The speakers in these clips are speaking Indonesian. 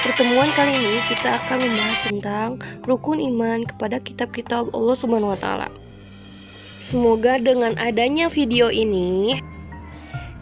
Pertemuan kali ini kita akan membahas tentang rukun iman kepada kitab-kitab Allah Subhanahu wa taala. Semoga dengan adanya video ini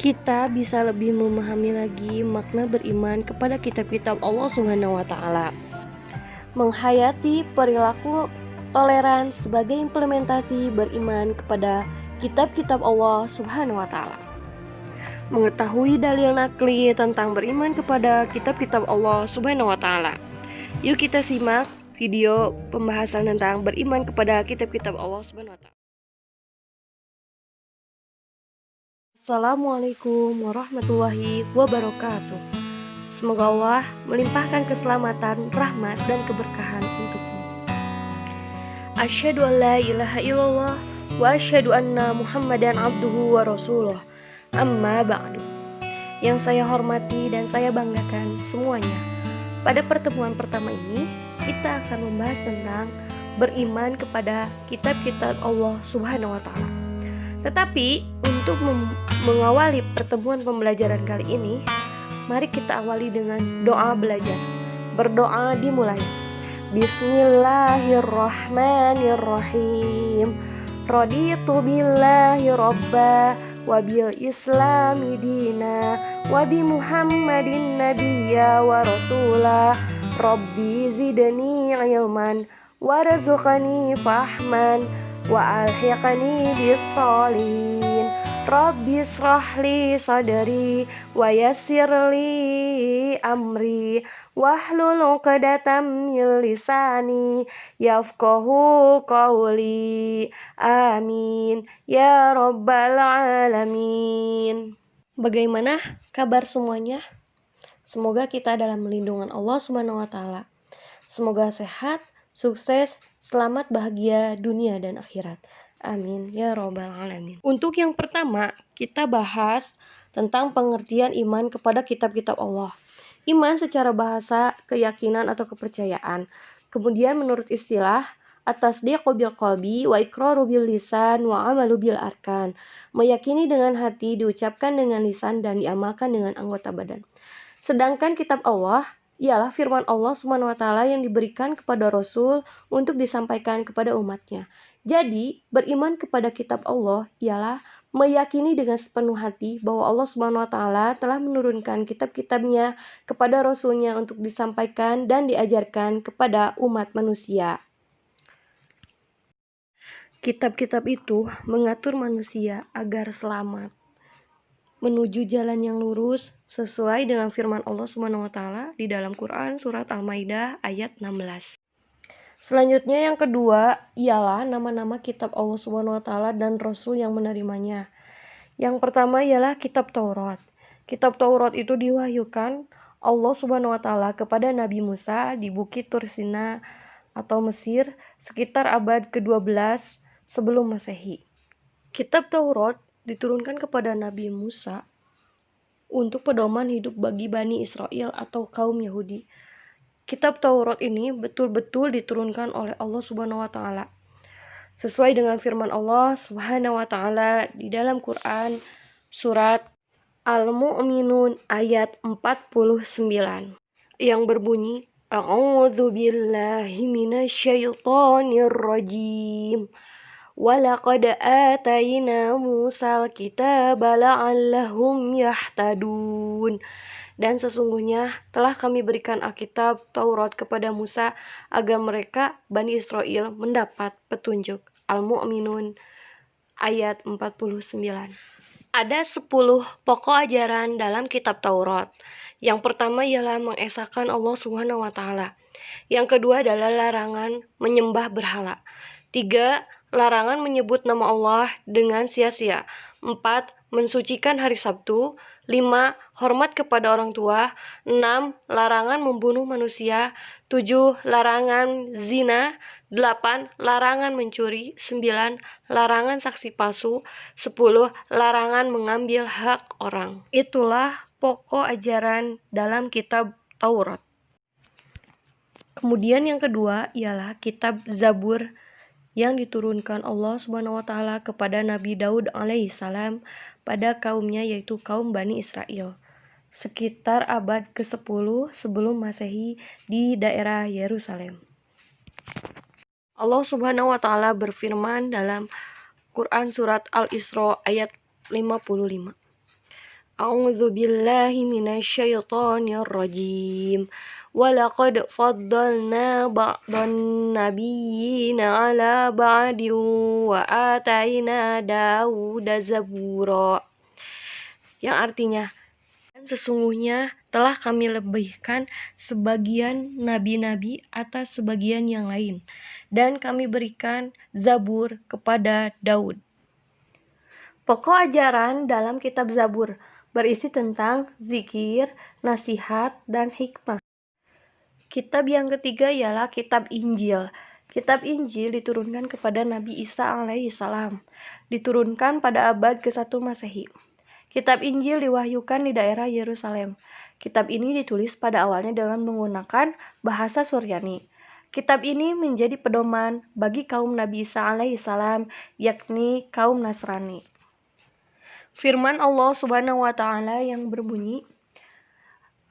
kita bisa lebih memahami lagi makna beriman kepada kitab-kitab Allah Subhanahu wa taala. Menghayati perilaku toleransi sebagai implementasi beriman kepada kitab-kitab Allah Subhanahu wa taala. Mengetahui dalil nakli tentang beriman kepada kitab-kitab Allah Subhanahu wa taala. Yuk kita simak video pembahasan tentang beriman kepada kitab-kitab Allah Subhanahu wa taala. Assalamualaikum warahmatullahi wabarakatuh. Semoga Allah melimpahkan keselamatan, rahmat, dan keberkahan untukmu. Asyhadu an la ilaha illallah wa asyhadu anna Muhammadan abduhu wa rasuluh. Amma ba'du. Yang saya hormati dan saya banggakan semuanya, pada pertemuan pertama ini kita akan membahas tentang beriman kepada kitab-kitab Allah Subhanahu wa taala. Tetapi untuk mengawali pertemuan pembelajaran kali ini, mari kita awali dengan doa belajar. Berdoa dimulai. Bismillahirrahmanirrahim. Raditu billahi robba wa bil islami dina wa bi muhammadin nabiyya wa rasulah. Rabbi zidni ilman warzuqni fahman wa alhiqni bis sholihin. Rabbi israhli sadri wa yassirli amri wahlul 'uqdatam min lisani yafqahu qawli. Amin ya rabbal alamin. Bagaimana kabar semuanya? Semoga kita dalam lindungan Allah Subhanahu wa taala. Semoga sehat, sukses, selamat, bahagia dunia dan akhirat. Amin ya rabbal alamin. Untuk yang pertama, kita bahas tentang pengertian iman kepada kitab-kitab Allah. Iman secara bahasa, keyakinan atau kepercayaan. Kemudian menurut istilah, at-tasdiqu bil qalbi wa iqraru bil lisan wa amalu bil arkan. Meyakini dengan hati, diucapkan dengan lisan, dan diamalkan dengan anggota badan. Sedangkan kitab Allah ialah firman Allah Subhanahu wa taala yang diberikan kepada Rasul untuk disampaikan kepada umatnya. Jadi, beriman kepada kitab Allah ialah meyakini dengan sepenuh hati bahwa Allah Subhanahu wa taala telah menurunkan kitab-kitabnya kepada Rasulnya untuk disampaikan dan diajarkan kepada umat manusia. Kitab-kitab itu mengatur manusia agar selamat menuju jalan yang lurus sesuai dengan firman Allah Subhanahu wa taala di dalam Quran surat Al-Maidah ayat 16. Selanjutnya yang kedua ialah nama-nama kitab Allah Subhanahu wa taala dan Rasul yang menerimanya. Yang pertama ialah kitab Taurat. Kitab Taurat itu diwahyukan Allah Subhanahu wa taala kepada Nabi Musa di Bukit Tursina atau Mesir sekitar abad ke-12 sebelum Masehi. Kitab Taurat diturunkan kepada Nabi Musa untuk pedoman hidup bagi Bani Israel atau kaum Yahudi. Kitab Taurat ini betul-betul diturunkan oleh Allah Subhanahu wa taala sesuai dengan firman Allah Subhanahu wa taala di dalam Quran surat Al-Mu'minun ayat 49 yang berbunyi, A'udzu billahi minasyaitonir rajim. Walaqad atayna Musal kitaba la'allahum yahtadun. Dan sesungguhnya telah kami berikan Alkitab Taurat kepada Musa agar mereka Bani Israel mendapat petunjuk. Al-Mu'minun ayat 49. Ada 10 pokok ajaran dalam kitab Taurat. Yang pertama ialah mengesahkan Allah Subhanahu wa taala. Yang kedua adalah larangan menyembah berhala. 3. Larangan menyebut nama Allah dengan sia-sia. 4. Mensucikan hari Sabtu. 5. Hormat kepada orang tua. 6. Larangan membunuh manusia. 7. Larangan zina. 8. Larangan mencuri. 9. Larangan saksi palsu. 10. Larangan mengambil hak orang. Itulah pokok ajaran dalam kitab Taurat. Kemudian yang kedua ialah kitab Zabur yang diturunkan Allah Subhanahu wa taala kepada Nabi Daud alaihissalam pada kaumnya, yaitu kaum Bani Israel. sekitar abad ke-10 sebelum Masehi di daerah Yerusalem. Allah Subhanahu wa taala berfirman dalam Quran surat Al-Isra ayat 55. A'udzu billahi minasyaitonir rajim. Walaqad faddalna ba'dhan nabiyyina 'ala ba'din wa ataina Dauda zabura. Yang artinya, dan sesungguhnya telah kami lebihkan sebagian nabi-nabi atas sebagian yang lain, dan kami berikan Zabur kepada Daud. Pokok ajaran dalam kitab Zabur berisi tentang zikir, nasihat, dan hikmah. Kitab yang ketiga ialah kitab Injil. Kitab Injil diturunkan kepada Nabi Isa alaihissalam, diturunkan pada abad ke-1 Masehi. Kitab Injil diwahyukan di daerah Yerusalem. Kitab ini ditulis pada awalnya dengan menggunakan bahasa Suryani. Kitab ini menjadi pedoman bagi kaum Nabi Isa alaihissalam, yakni kaum Nasrani. Firman Allah Subhanahu wa taala yang berbunyi,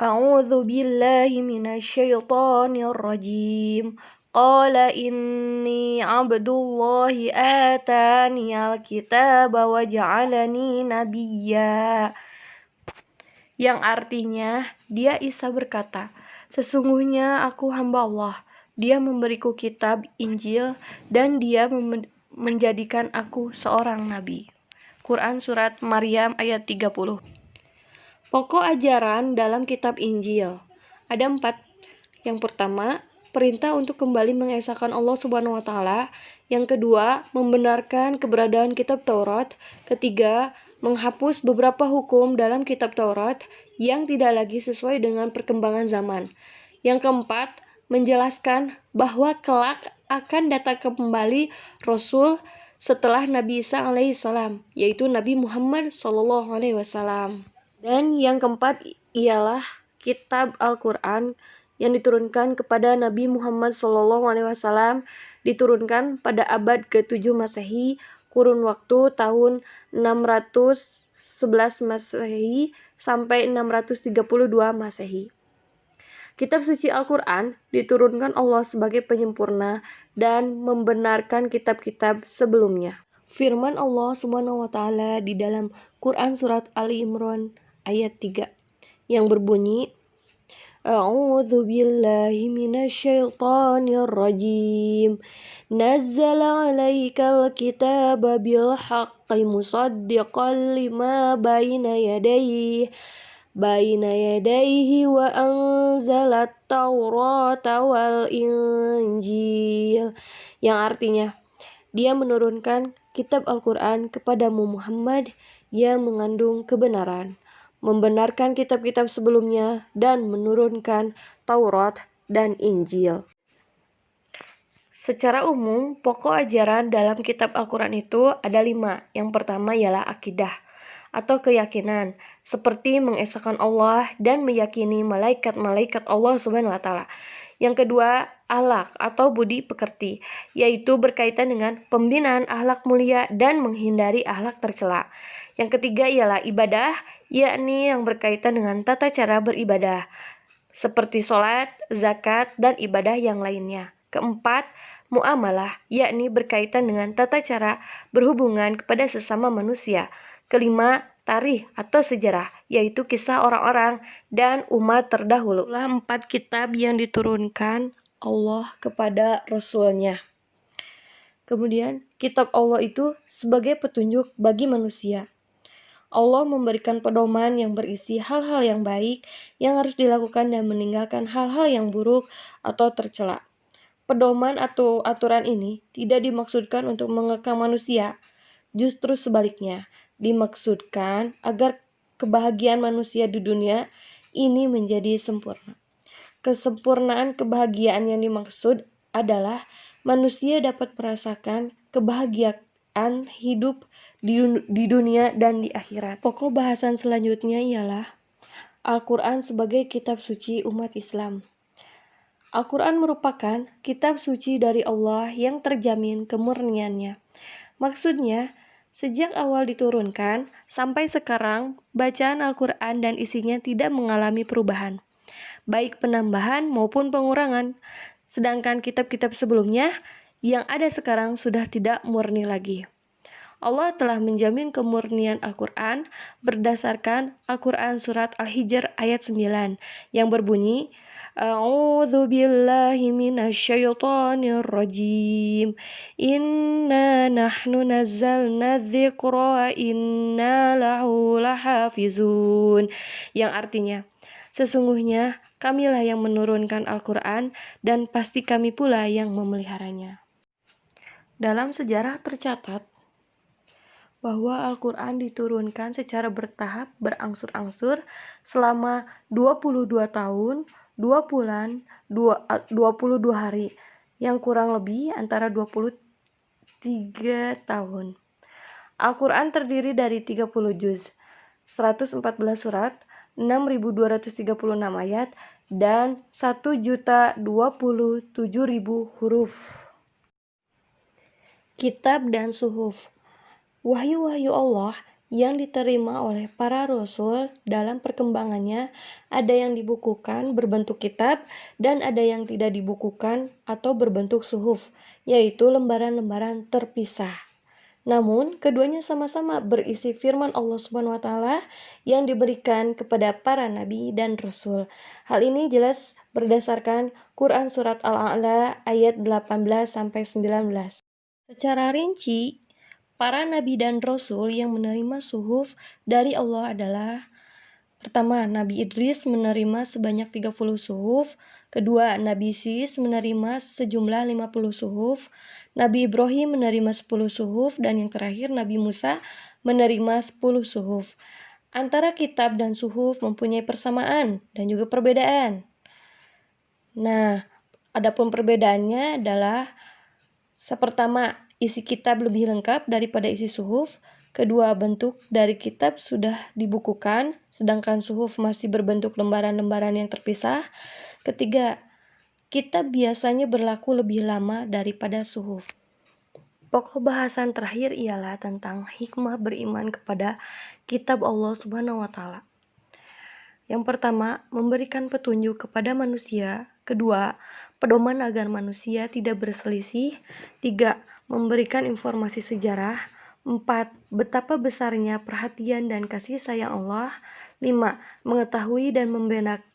A'udzu billahi minasyaitonir rajim. Qala inni 'abdullahi ataniyal kitaba wa ja'alani nabiyya. Yang artinya, dia Isa berkata, sesungguhnya aku hamba Allah. Dia memberiku kitab Injil dan dia menjadikan aku seorang nabi. Quran surat Maryam ayat 30. Pokok ajaran dalam kitab Injil ada 4. Yang pertama, perintah untuk kembali mengesahkan Allah Subhanahu wa taala. Yang kedua, membenarkan keberadaan kitab Taurat. Ketiga, menghapus beberapa hukum dalam kitab Taurat yang tidak lagi sesuai dengan perkembangan zaman. Yang keempat, menjelaskan bahwa kelak akan datang kembali Rasul setelah Nabi Isa alaihissalam, yaitu Nabi Muhammad SAW. Dan yang keempat ialah kitab Al-Quran yang diturunkan kepada Nabi Muhammad SAW, diturunkan pada abad ke-7 Masehi, kurun waktu tahun 611 Masehi sampai 632 Masehi. Kitab suci Al-Quran diturunkan Allah sebagai penyempurna dan membenarkan kitab-kitab sebelumnya. Firman Allah Subhanahu wa taala di dalam Quran surat Ali Imran ayat 3 yang berbunyi, A'udzu billahi minasyaitonir rajim. Nazzala 'alaikal kitaba bil haqqi musaddiqan lima baina yadayhi wa anzalat Taurata wal Injil. Yang artinya, dia menurunkan kitab Al-Quran kepadamu Muhammad yang mengandung kebenaran, membenarkan kitab-kitab sebelumnya, dan menurunkan Taurat dan Injil. Secara umum, pokok ajaran dalam kitab Al-Quran itu ada 5. Yang pertama ialah akidah atau keyakinan, seperti mengesahkan Allah dan meyakini malaikat-malaikat Allah Subhanahu wa taala. Yang kedua, akhlak atau budi pekerti, yaitu berkaitan dengan pembinaan akhlak mulia dan menghindari akhlak tercela. Yang ketiga ialah ibadah, yakni yang berkaitan dengan tata cara beribadah, seperti sholat, zakat, dan ibadah yang lainnya. Keempat, muamalah, yakni berkaitan dengan tata cara berhubungan kepada sesama manusia. Kelima, tarikh atau sejarah, yaitu kisah orang-orang dan umat terdahulu. Itulah 4 kitab yang diturunkan Allah kepada Rasul-Nya. Kemudian, kitab Allah itu sebagai petunjuk bagi manusia. Allah memberikan pedoman yang berisi hal-hal yang baik yang harus dilakukan dan meninggalkan hal-hal yang buruk atau tercela. Pedoman atau aturan ini tidak dimaksudkan untuk mengekang manusia, justru sebaliknya, dimaksudkan agar kebahagiaan manusia di dunia ini menjadi sempurna. Kesempurnaan kebahagiaan yang dimaksud adalah manusia dapat merasakan kebahagiaan hidup di dunia dan di akhirat. Pokok bahasan selanjutnya ialah Al-Quran sebagai kitab suci umat Islam. Al-Quran merupakan kitab suci dari Allah yang terjamin kemurniannya. Maksudnya, Sejak awal diturunkan sampai sekarang, bacaan Al-Quran dan isinya tidak mengalami perubahan, baik penambahan maupun pengurangan. Sedangkan kitab-kitab sebelumnya yang ada sekarang sudah tidak murni lagi. Allah telah menjamin kemurnian Al-Quran berdasarkan Al-Quran surat Al-Hijr ayat 9 yang berbunyi, A'udzu billahi minasyaitonir rajim. Inna nahnu nazzalna dzikra wa inna lahu lahafizun. Yang artinya, sesungguhnya kamilah yang menurunkan Al-Quran dan pasti kami pula yang memeliharanya. Dalam sejarah tercatat bahwa Al-Quran diturunkan secara bertahap berangsur-angsur selama 22 tahun, 2 bulan, 22 hari, yang kurang lebih antara 23 tahun. Al-Quran terdiri dari 30 juz, 114 surat, 6.236 ayat, dan 1.027.000 huruf. Kitab dan suhuf. Wahyu-wahyu Allah yang diterima oleh para rasul dalam perkembangannya ada yang dibukukan berbentuk kitab dan ada yang tidak dibukukan atau berbentuk suhuf, yaitu lembaran-lembaran terpisah. Namun, keduanya sama-sama berisi firman Allah Subhanahu wa taala yang diberikan kepada para nabi dan rasul. Hal ini jelas berdasarkan Quran surat Al-A'la ayat 18 sampai 19. Secara rinci, para nabi dan rasul yang menerima suhuf dari Allah adalah: pertama, Nabi Idris menerima sebanyak 30 suhuf. Kedua, Nabi Sis menerima sejumlah 50 suhuf. Nabi Ibrahim menerima 10 suhuf. Dan yang terakhir, Nabi Musa menerima 10 suhuf. Antara kitab dan suhuf mempunyai persamaan dan juga perbedaan. Nah, adapun perbedaannya adalah pertama, isi kitab lebih lengkap daripada isi suhuf. Kedua, bentuk dari kitab sudah dibukukan, sedangkan suhuf masih berbentuk lembaran-lembaran yang terpisah. Ketiga, kitab biasanya berlaku lebih lama daripada suhuf. Pokok bahasan terakhir ialah tentang hikmah beriman kepada kitab Allah Subhanahu wa taala. Yang pertama, memberikan petunjuk kepada manusia. Kedua, pedoman agar manusia tidak berselisih. Tiga, memberikan informasi sejarah. 4. Betapa besarnya perhatian dan kasih sayang Allah. 5. Mengetahui dan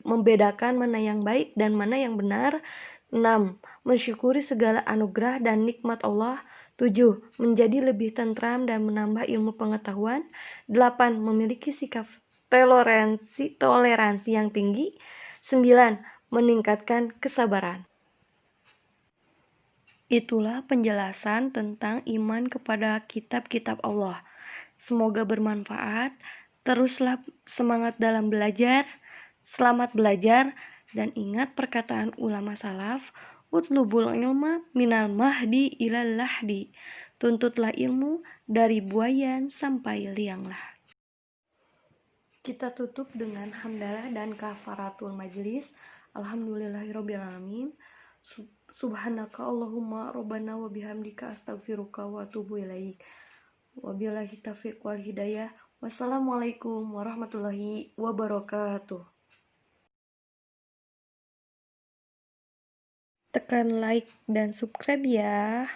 membedakan mana yang baik dan mana yang benar. 6. Mensyukuri segala anugerah dan nikmat Allah. 7. Menjadi lebih tentram dan menambah ilmu pengetahuan. 8. Memiliki sikap toleransi yang tinggi. 9. Meningkatkan kesabaran. Itulah penjelasan tentang iman kepada kitab-kitab Allah. Semoga bermanfaat. Teruslah semangat dalam belajar. Selamat belajar dan ingat perkataan ulama salaf, utlubul ilma minal mahdi ilal lahdi. Tuntutlah ilmu dari buayan sampai lianglah. Kita tutup dengan hamdalah dan kafaratul majlis. Alhamdulillahirobbilalamin. Subhanaka Allahumma rabbana wa bihamdika astaghfiruka wa atubu ilaik. Wabillahi taufiq wal hidayah. Wassalamualaikum warahmatullahi wabarakatuh. Tekan like dan subscribe ya.